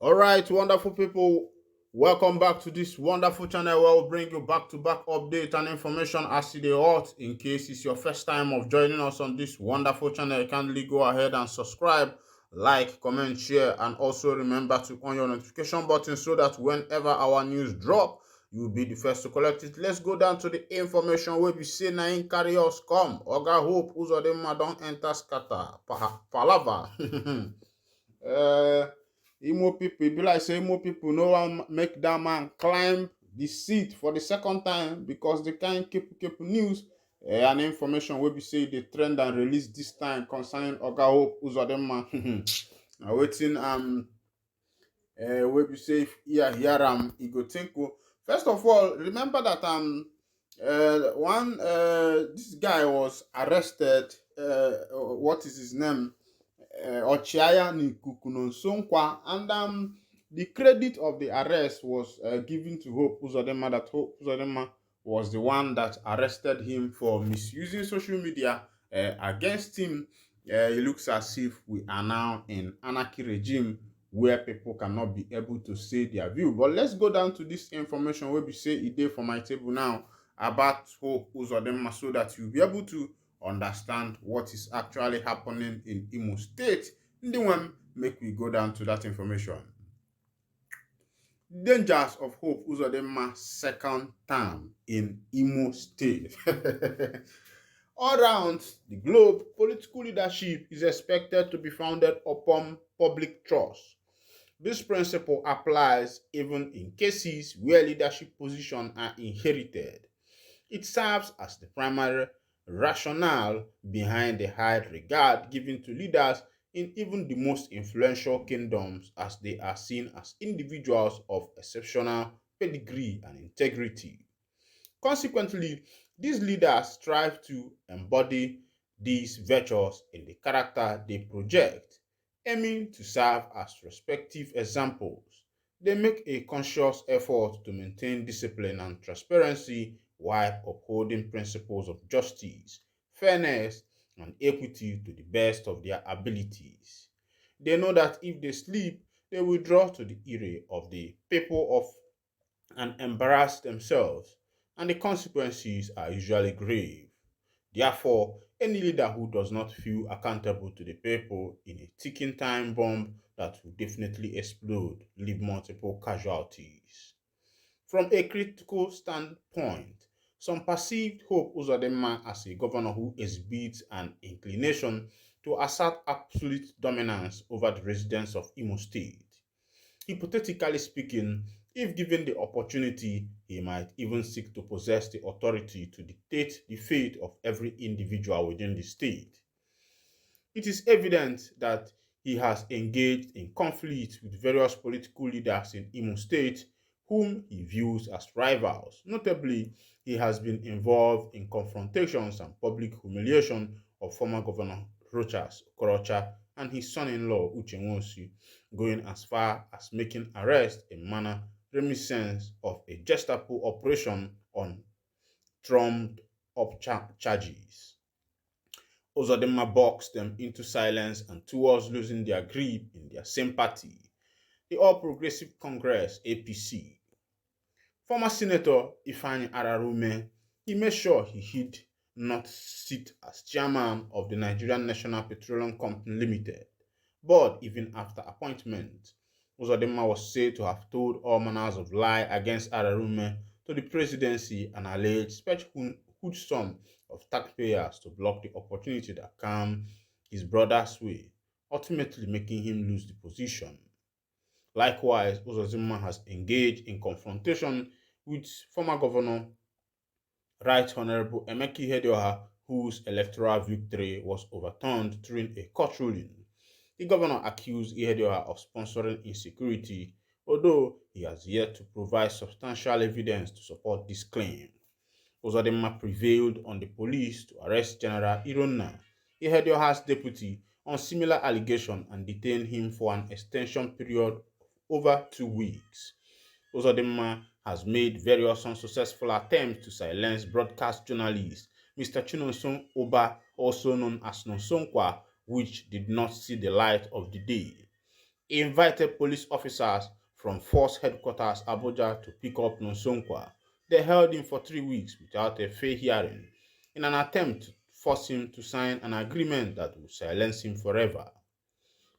All right, wonderful people. Welcome back to this wonderful channel where we'll bring you back-to-back update and information as they ought. In case it's your first time of joining us on this wonderful channel, kindly go ahead and subscribe, like, comment, share, and also remember to on your notification button so that whenever our news drop, you'll be the first to collect it. Let's go down to the information where we say na in carry us come. Oga Hope Uzodimma don't enter scatter. Palava. uh, Imo people, e be like say Imo people no one make that man climb the seat for the second time because the kind keep news and information wey be say the trend and release this time concerning Oga Hope Uzodimma. Na wetin wey be say if hear am, e go think o. First of all, remember that one this guy was arrested. What is his name? Ochiaya Nikukuno, and the credit of the arrest was given to Hope Uzodimma, that Hope Uzodimma was the one that arrested him for misusing social media against him. It looks as if we are now in anarchy regime where people cannot be able to say their view. But let's go down to this information where we say it dey for my table now about Hope Uzodimma so that you'll be able to understand what is actually happening in Imo State. Then make we go down to that information. Dangers of Hope Uzodimma's second term in Imo State. All around the globe, political leadership is expected to be founded upon public trust. This principle applies even in cases where leadership positions are inherited. It serves as the primary rationale behind the high regard given to leaders in even the most influential kingdoms, as they are seen as individuals of exceptional pedigree and integrity. Consequently, these leaders strive to embody these virtues in the character they project, aiming to serve as respective examples. They make a conscious effort to maintain discipline and transparency while upholding principles of justice, fairness, and equity to the best of their abilities. They know that if they sleep, they will draw to the ear of the people of and embarrass themselves, and the consequences are usually grave. Therefore, any leader who does not feel accountable to the people in a ticking time bomb that will definitely explode, leave multiple casualties. From a critical standpoint, some perceived Hope Uzodimma as a governor who exhibits an inclination to assert absolute dominance over the residents of Imo State. Hypothetically speaking, if given the opportunity, he might even seek to possess the authority to dictate the fate of every individual within the state. It is evident that he has engaged in conflict with various political leaders in Imo State whom he views as rivals. Notably, he has been involved in confrontations and public humiliation of former Governor Rochas Okorocha and his son-in-law Uche Nwosu, going as far as making arrests a manner reminiscent of a Gestapo operation on trumped up charges. Uzodimma boxed them into silence and towards losing their grip in their same party, the All Progressive Congress (APC). Former Senator Ifeanyi Ararume, he made sure he did not sit as chairman of the Nigerian National Petroleum Company Limited, but even after appointment, Uzodimma was said to have told all manners of lie against Ararume to the presidency and alleged huge sum of taxpayers to block the opportunity that came his brother's way, ultimately making him lose the position. Likewise, Uzodimma has engaged in confrontation with former Governor Right Honorable Emeki Hedioha, whose electoral victory was overturned during a court ruling. The governor accused Ihedioha of sponsoring insecurity, although he has yet to provide substantial evidence to support this claim. Uzodimma prevailed on the police to arrest General Ironna, Ihedioha's deputy, on similar allegation and detained him for an extension period of over 2 weeks. Uzodimma has made various unsuccessful attempts to silence broadcast journalist Mr. Chinonso Oba, also known as Nonsonkwa, which did not see the light of the day. He invited police officers from Force Headquarters Abuja to pick up Nonsonkwa. They held him for 3 weeks without a fair hearing in an attempt to force him to sign an agreement that would silence him forever.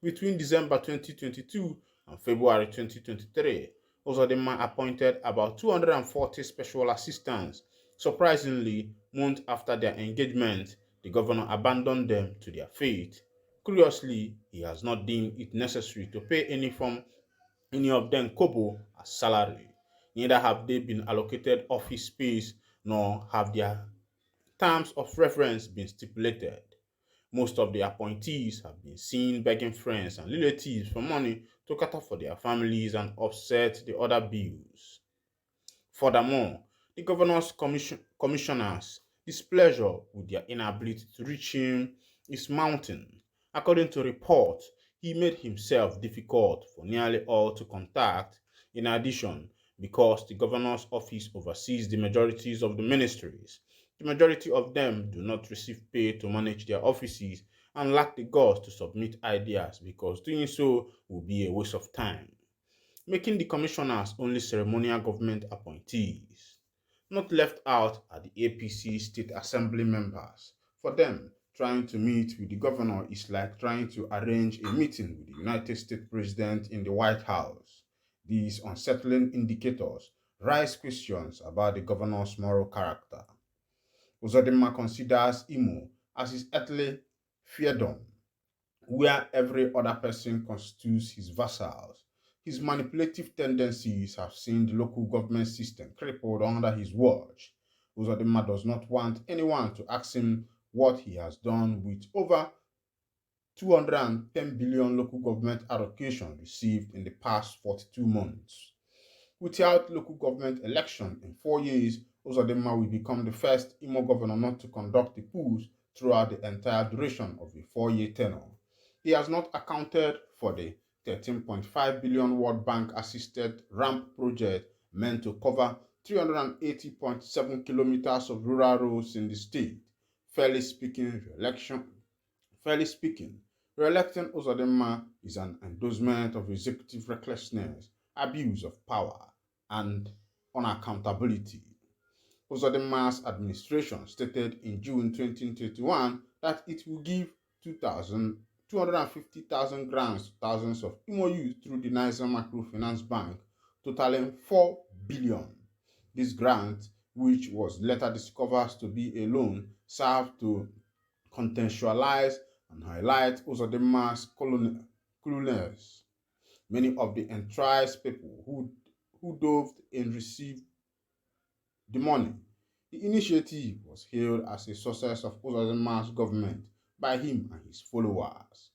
Between December 2022 and February 2023, Uzodimma appointed about 240 special assistants. Surprisingly, months after their engagement, the governor abandoned them to their fate. Curiously, he has not deemed it necessary to pay any of them kobo as salary. Neither have they been allocated office space nor have their terms of reference been stipulated. Most of the appointees have been seen begging friends and relatives for money to cater for their families and offset the other bills. Furthermore, the governor's commissioners' displeasure with their inability to reach him is mounting. According to reports, he made himself difficult for nearly all to contact. In addition, because the governor's office oversees the majorities of the ministries, the majority of them do not receive pay to manage their offices and lack the guts to submit ideas because doing so will be a waste of time, making the commissioners only ceremonial government appointees. Not left out are the APC state assembly members. For them, trying to meet with the governor is like trying to arrange a meeting with the United States President in the White House. These unsettling indicators raise questions about the governor's moral character. Uzodimma considers Imo as his earthly fiefdom, where every other person constitutes his vassals. His manipulative tendencies have seen the local government system crippled under his watch. Uzodimma does not want anyone to ask him what he has done with over 210 billion local government allocation received in the past 42 months. Without local government election in 4 years, Uzodimma will become the first Imo governor not to conduct the polls throughout the entire duration of a 4-year tenure. He has not accounted for the 13.5 billion World Bank assisted ramp project meant to cover 380.7 kilometers of rural roads in the state. Fairly speaking, re-electing Uzodimma is an endorsement of executive recklessness, abuse of power, and unaccountability. Uzodimma's administration stated in June 2021 that it will give 250,000 grants to thousands of Imo youth through the Niger Microfinance Bank, totaling 4 billion. This grant, which was later discovered to be a loan, served to contextualize and highlight Uzodimma's cluelessness. Many of the entranced people who dove in received the money. The initiative was hailed as a success of Uzodimma's government by him and his followers.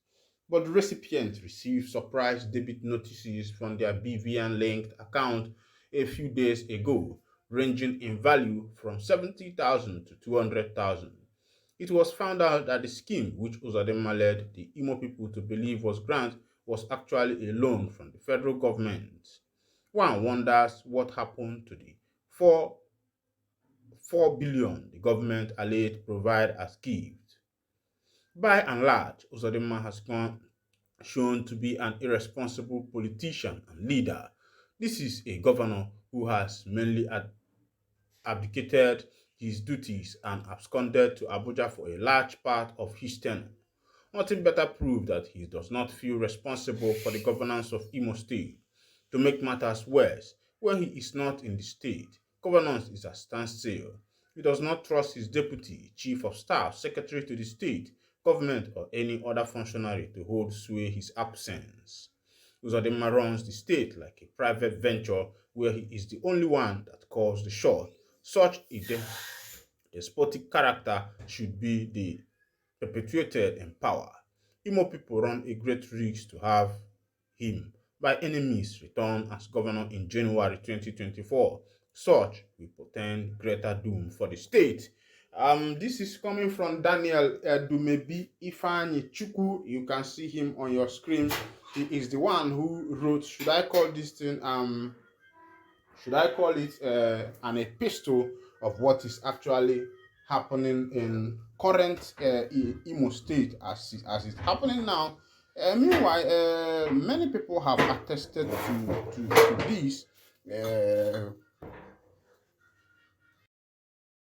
But the recipients received surprise debit notices from their BVN-linked account a few days ago, ranging in value from 70,000 to 200,000. It was found out that the scheme which Uzodimma led the Imo people to believe was grant was actually a loan from the federal government. One wonders what happened to the 4 billion the government alleged provide as gift. By and large, Uzodimma has shown to be an irresponsible politician and leader. This is a governor who has mainly abdicated his duties and absconded to Abuja for a large part of his tenure. Nothing better proves that he does not feel responsible for the governance of Imo State. To make matters worse, when he is not in the state, governance is at standstill. He does not trust his deputy, chief of staff, secretary to the state, government, or any other functionary to hold sway his absence. Uzodimma runs the state like a private venture where he is the only one that calls the shot. Such a despotic character should be perpetuated in power. Imo people run a great risk to have him by any means return as governor in January 2024. Such will portend greater doom for the state. This is coming from Daniel Dumebi Ifani Chuku. You can see him on your screen. He is the one who wrote, should I call this thing, should I call it an epistle of what is actually happening in current Imo State as it's happening now. Meanwhile, many people have attested to this.